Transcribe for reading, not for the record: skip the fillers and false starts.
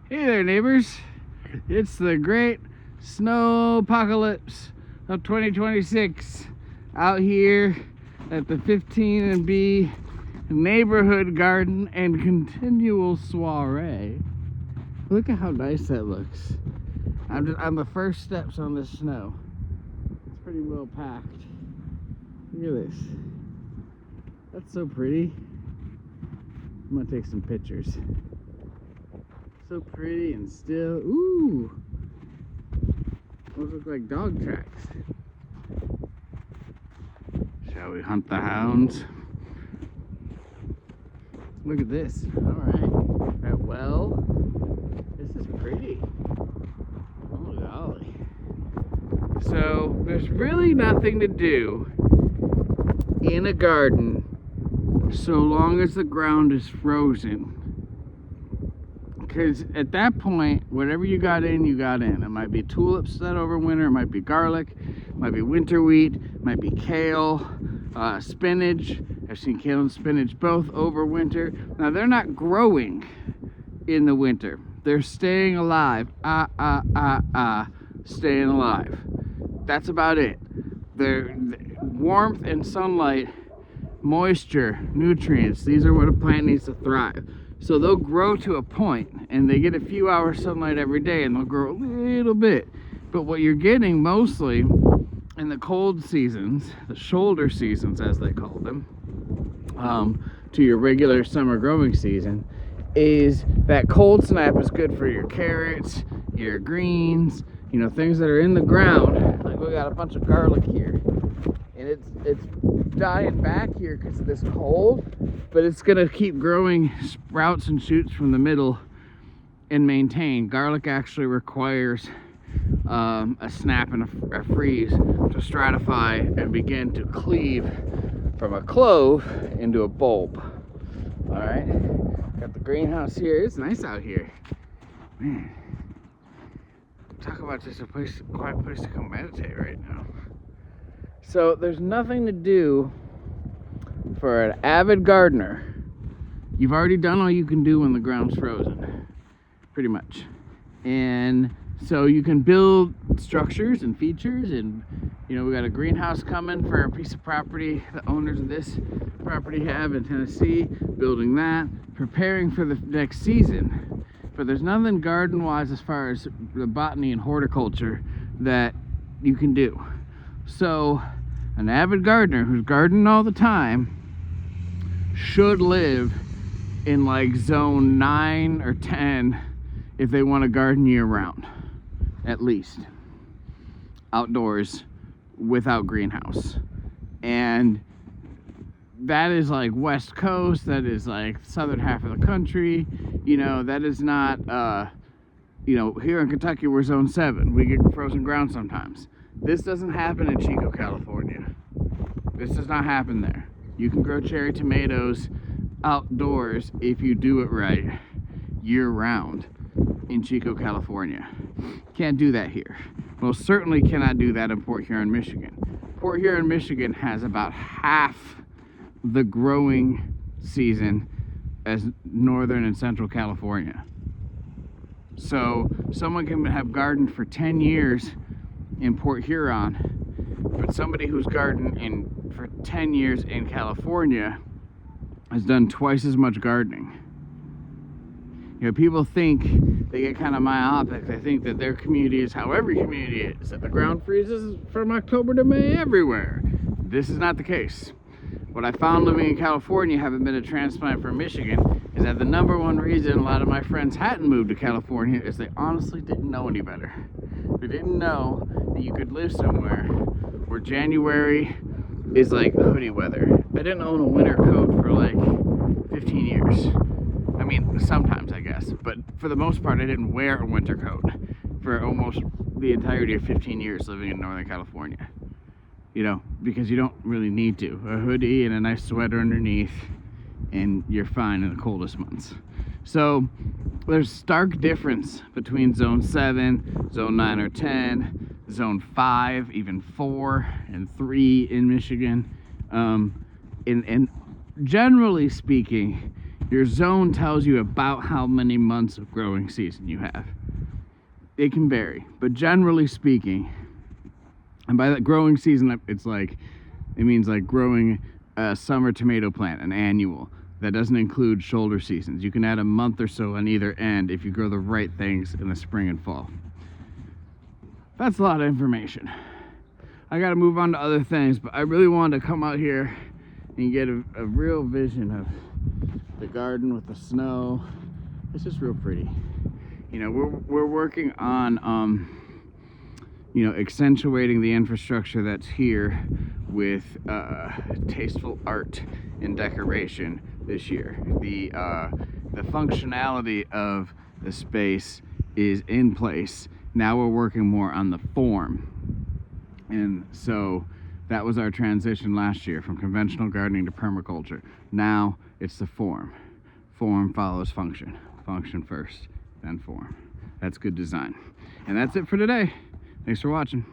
Hey there, neighbors. It's the great Snowpocalypse of 2026 out here at the 15&B neighborhood garden and continual soiree. Look at how nice that looks. I'm just on the first steps on this snow. It's pretty well packed. Look at this. That's so pretty. I'm gonna take some pictures. So pretty and still. Ooh! Those look like dog tracks. Shall we hunt the hounds? Look at this. Alright. That well. This is pretty. Oh golly. So there's really nothing to do in a garden so long as the ground is frozen. Because at that point, whatever you got in, you got in. It might be tulips that overwinter, it might be garlic, it might be winter wheat, it might be kale, spinach. I've seen kale and spinach both overwinter. Now, they're not growing in the winter. They're staying alive. Staying alive. That's about it. They're warmth and sunlight, moisture, nutrients. These are what a plant needs to thrive. So they'll grow to a point, and they get a few hours sunlight every day, and they'll grow a little bit. But what you're getting mostly in the cold seasons, the shoulder seasons as they call them, to your regular summer growing season, is that cold snap is good for your carrots, your greens, you know, things that are in the ground. Like we got a bunch of garlic here, and it's dying back here because of this cold, but it's gonna keep growing sprouts and shoots from the middle and maintain. Garlic actually requires a snap and a freeze to stratify and begin to cleave from a clove into a bulb. All right, got the greenhouse here. It's nice out here, man. Talk about just a quiet place to come meditate right now. So there's nothing to do for an avid gardener. You've already done all you can do when the ground's frozen, pretty much. And so you can build structures and features, and you know, we got a greenhouse coming for a piece of property the owners of this property have in Tennessee, building that, preparing for the next season. But there's nothing garden-wise as far as the botany and horticulture that you can do. So an avid gardener who's gardening all the time should live in like zone 9 or 10 if they want to garden year round, at least outdoors without greenhouse. And that is like West Coast, that is like southern half of the country, you know, that is not you know, here in Kentucky we're zone 7, we get frozen ground sometimes. This doesn't happen in Chico, California. This does not happen there. You can grow cherry tomatoes outdoors if you do it right year round in Chico, California. Can't do that here. Most certainly cannot do that in Port Huron, Michigan. Port Huron, Michigan has about half the growing season as northern and central California. So someone can have gardened for 10 years in Port Huron, but somebody who's gardened for 10 years in California has done twice as much gardening. You know, people think, they get kind of myopic, they think that their community is how every community is, that the ground freezes from October to May everywhere. This is not the case. What I found living in California, having been a transplant from Michigan, is that the number one reason a lot of my friends hadn't moved to California is they honestly didn't know any better. They didn't know that you could live somewhere where January is like hoodie weather. I didn't own a winter coat for like 15 years. I mean, sometimes I guess, but for the most part I didn't wear a winter coat for almost the entirety of 15 years living in Northern California. You know, because you don't really need to. A hoodie and a nice sweater underneath, and you're fine in the coldest months. So there's stark difference between zone 7, zone 9 or 10, zone 5, even 4 and 3 in Michigan. And generally speaking, Your zone tells you about how many months of growing season you have. It can vary, but generally speaking, and by that growing season, it means like growing a summer tomato plant, an annual. That doesn't include shoulder seasons. You can add a month or so on either end if you grow the right things in the spring and fall. That's a lot of information. I gotta move on to other things, but I really wanted to come out here and get a real vision of the garden with the snow. It's just real pretty. You know, we're working on you know, accentuating the infrastructure that's here with tasteful art and decoration this year. The functionality of the space is in place. Now we're working more on the form. And so that was our transition last year from conventional gardening to permaculture. Now it's the form. Form follows function. Function first, then form. That's good design. And that's it for today. Thanks for watching.